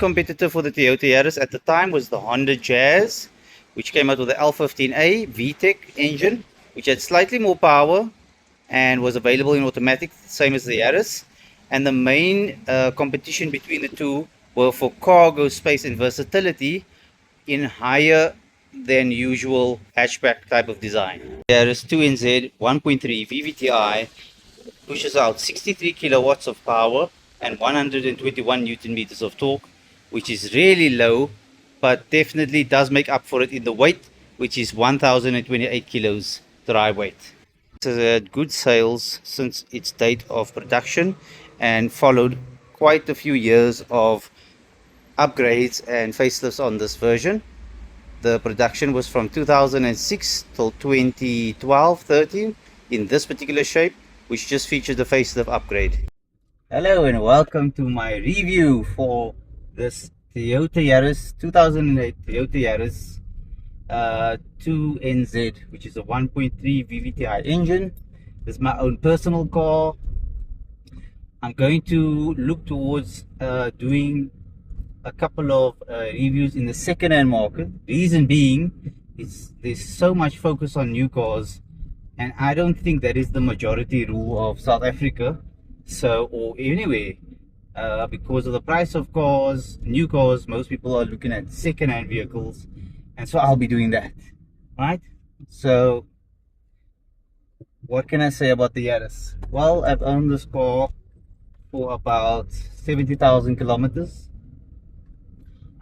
competitor for the Toyota Yaris at the time was the Honda Jazz, which came out with the L15A VTEC engine, which had slightly more power and was available in automatic, same as the Yaris. And the main competition between the two were for cargo space and versatility in higher than usual hatchback type of design. Yaris 2NZ 1.3 Vvti pushes out 63 kilowatts of power and 121 Newton meters of torque, which is really low, but definitely does make up for it in the weight, which is 1028 kilos dry weight. It has had good sales since its date of production and followed quite a few years of upgrades and facelifts on this version. The production was from 2006 till 2012-13 in this particular shape, which just featured the facelift upgrade. Hello and welcome to my review for this Toyota Yaris 2008 Toyota Yaris 2NZ, which is a 1.3 Vvti engine. This is my own personal car. I'm going to look towards doing a couple of reviews in the second-hand market. Reason being is there's so much focus on new cars, and I don't think that is the majority rule of South Africa, so or anyway, because of the price of cars, new cars, most people are looking at second-hand vehicles, and so I'll be doing that. Right, so what can I say about the Yaris? Well, I've owned this car for about 70,000 kilometers.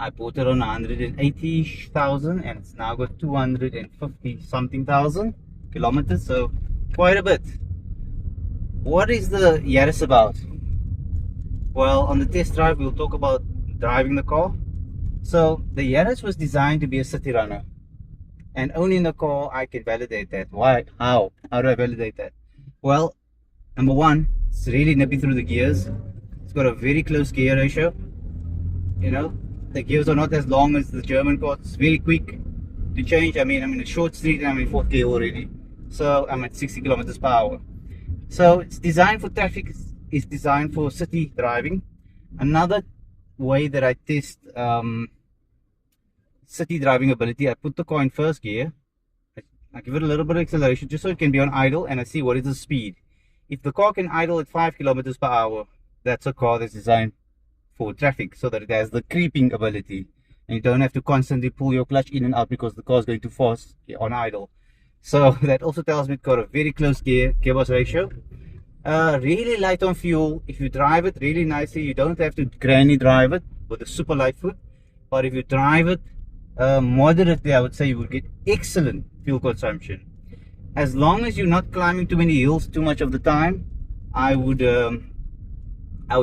I bought it on 180,000 and it's now got 250 something thousand kilometers, so quite a bit. What is the Yaris about? Well, on the test drive we'll talk about driving the car. So the Yaris was designed to be a city runner, and owning the car I can validate that. Why? How do I validate that? Well, number one, it's really nippy through the gears. It's got a very close gear ratio. You know, the gears are not as long as the German cars. It's very quick to change. I mean, I'm in a short street and I'm in 4th gear already, so I'm at 60 kilometers per hour. So it's designed for traffic. It's designed for city driving. Another way that I test city driving ability, I put the car in 1st gear. I give it a little bit of acceleration just so it can be on idle, and I see what is the speed. If the car can idle at 5 kilometers per hour, that's a car that's designed for traffic, so that it has the creeping ability and you don't have to constantly pull your clutch in and out because the car is going too fast on idle. So that also tells me it's got a very close gearbox ratio. Really light on fuel. If you drive it really nicely, you don't have to granny drive it with a super light foot, but if you drive it moderately, I would say you will get excellent fuel consumption. As long as you're not climbing too many hills too much of the time, I would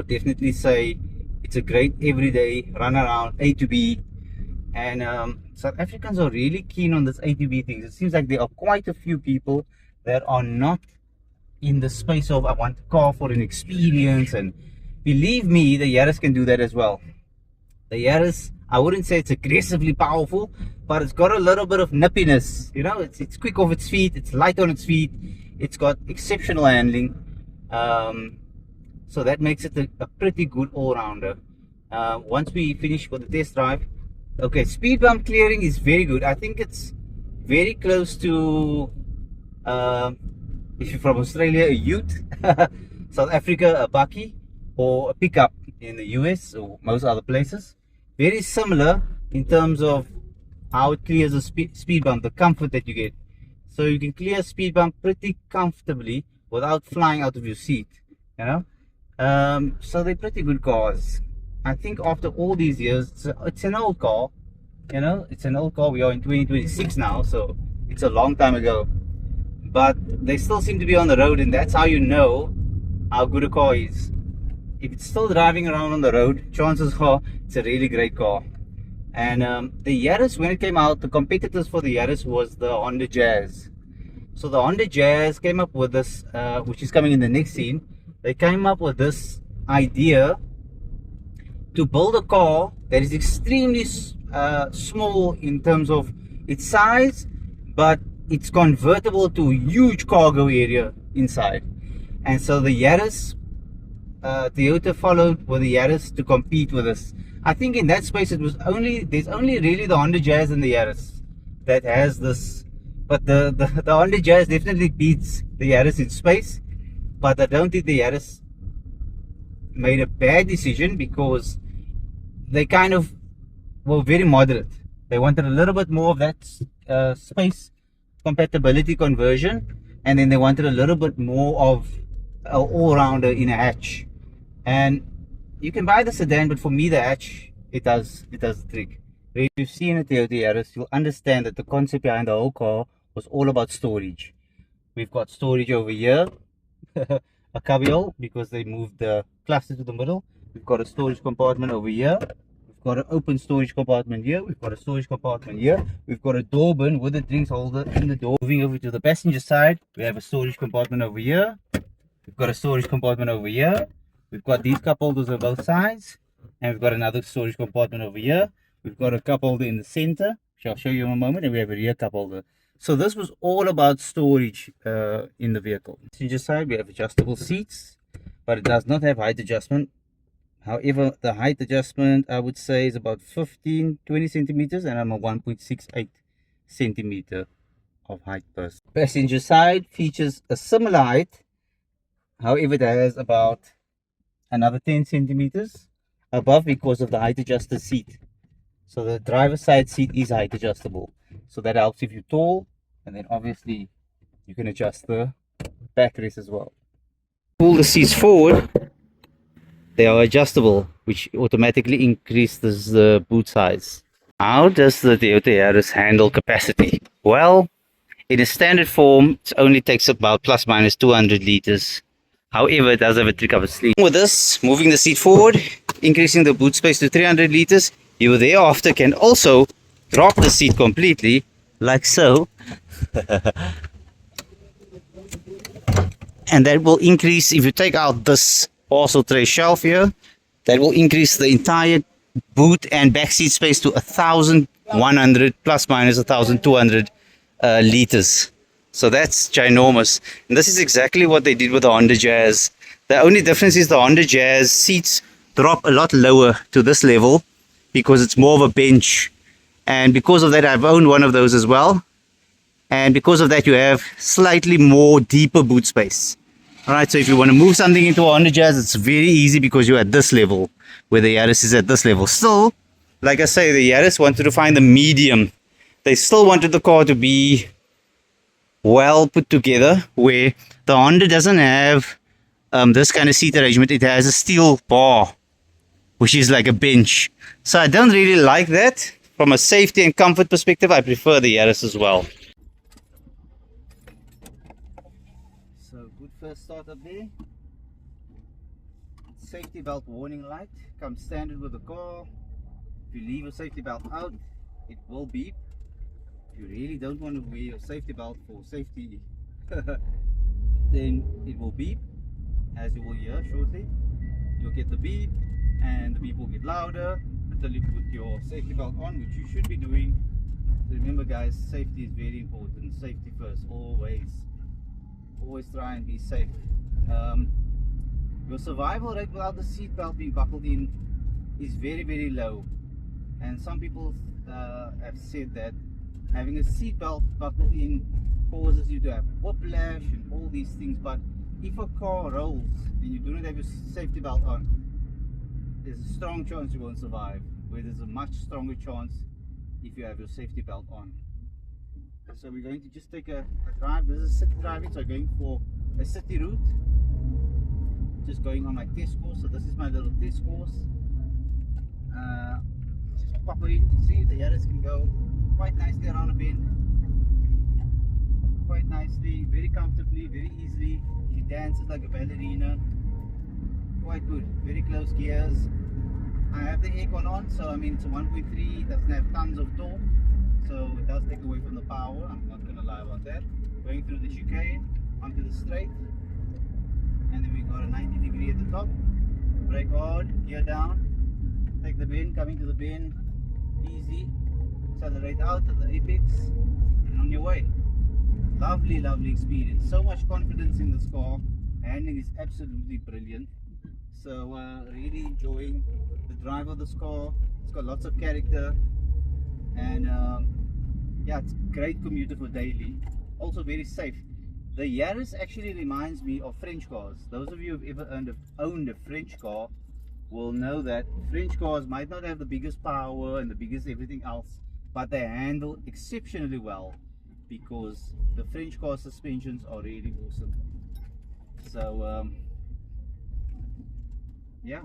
definitely say it's a great everyday run around A to B. And South Africans are really keen on this A to B things. It seems like there are quite a few people that are not in the space of I want a car for an experience, and believe me, the Yaris can do that as well. The Yaris, I wouldn't say it's aggressively powerful, but it's got a little bit of nippiness. You know, it's quick off its feet, it's light on its feet, it's got exceptional handling. So that makes it a pretty good all-rounder. Once we finish with the test drive, okay, speed bump clearing is very good. I think it's very close to, if you're from Australia, a ute, South Africa, a bakkie, or a pickup in the US or most other places. Very similar in terms of how it clears a speed bump, the comfort that you get. So you can clear a speed bump pretty comfortably without flying out of your seat, you know. So they're pretty good cars. I think after all these years, it's an old car, you know, it's an old car. We are in 2026 now, so it's a long time ago, but they still seem to be on the road, and that's how you know how good a car is. If it's still driving around on the road, chances are it's a really great car. And the Yaris, when it came out, the competitors for the Yaris was the Honda Jazz. So the Honda Jazz came up with this, which is coming in the next scene. They came up with this idea to build a car that is extremely small in terms of its size, but it's convertible to a huge cargo area inside. And so the Yaris, Toyota followed with the Yaris to compete with this. I think in that space there's only really the Honda Jazz and the Yaris that has this. But the Honda Jazz definitely beats the Yaris in space. But I don't think the Yaris made a bad decision, because they kind of were very moderate. They wanted a little bit more of that space compatibility conversion, and then they wanted a little bit more of an all-rounder in a hatch. And you can buy the sedan, but for me the hatch, it does the trick. If you've seen a Toyota Yaris, you'll understand that the concept behind the whole car was all about storage. We've got storage over here, a cubbyhole, because they moved the cluster to the middle. We've got a storage compartment over here. We've got an open storage compartment here. We've got a storage compartment here. We've got a door bin with a drinks holder in the door. Moving over to the passenger side, we have a storage compartment over here. We've got a storage compartment over here. We've got these cup holders on both sides, and we've got another storage compartment over here. We've got a cup holder in the center, which I'll show you in a moment, and we have a rear cup holder. So this was all about storage in the vehicle. Passenger side, we have adjustable seats, but it does not have height adjustment. However, the height adjustment, I would say, is about 15-20 centimeters, and I'm a 1.68 centimeter of height person. Passenger side features a similar height. However, it has about another 10 centimeters above, because of the height adjusted seat. So the driver's side seat is height adjustable. So that helps if you're tall, and then obviously you can adjust the backrest as well. Pull the seats forward, they are adjustable, which automatically increases the boot size. How does the Toyota Yaris handle capacity? Well, in a standard form, it only takes about plus minus 200 liters. However, it does have a trick up its sleeve. With this, moving the seat forward, increasing the boot space to 300 liters, you thereafter can also drop the seat completely, like so. And that will increase, if you take out this parcel tray shelf here, that will increase the entire boot and back seat space to 1,100 plus minus 1,200 liters. So that's ginormous. And this is exactly what they did with the Honda Jazz. The only difference is the Honda Jazz seats drop a lot lower to this level, because it's more of a bench. And because of that, I've owned one of those as well. And because of that, you have slightly more deeper boot space. Alright, so if you want to move something into a Honda Jazz, it's very easy because you're at this level, where the Yaris is at this level. Still, like I say, the Yaris wanted to find the medium. They still wanted the car to be well put together, where the Honda doesn't have this kind of seat arrangement. It has a steel bar, which is like a bench. So I don't really like that. From a safety and comfort perspective, I prefer the Yaris as well. So good first start up there. Safety belt warning light comes standard with the car. If you leave your safety belt out, it will beep. If you really don't want to wear your safety belt for safety, then it will beep, as you will hear shortly. You'll get the beep, and the beep will get louder until you put your safety belt on, which you should be doing. Remember guys, safety is very important. Safety first, always try and be safe. Your survival rate without the seat belt being buckled in is very low, and some people have said that having a seat belt buckled in causes you to have whiplash and all these things. But if a car rolls and you do not have your safety belt on, there's a strong chance you won't survive, where there's a much stronger chance if you have your safety belt on. So we're going to just take a drive. This is city driving, so I'm going for a city route. Just going on my test course. So this is my little test course. Just pop it in. You can see the Yaris can go quite nicely around a bend. Quite nicely, very comfortably, very easily. She dances like a ballerina. Quite good. Very close gears. I have the aircon on, so I mean it's a 1.3, it doesn't have tons of torque, so it does take away from the power. I'm not going to lie about that. Going through the chicane onto the straight, and then we got a 90 degree at the top. Brake hard, gear down, take the bend, coming to the bend, easy, accelerate out at the apex, and on your way. Lovely experience. So much confidence in this car. Handling is absolutely brilliant. So really enjoying the drive of this car. It's got lots of character, and yeah, it's great commuter for daily. Also very safe. The Yaris actually reminds me of French cars. Those of you who've ever owned a French car will know that French cars might not have the biggest power and the biggest everything else, but they handle exceptionally well because the French car suspensions are really awesome. So yeah.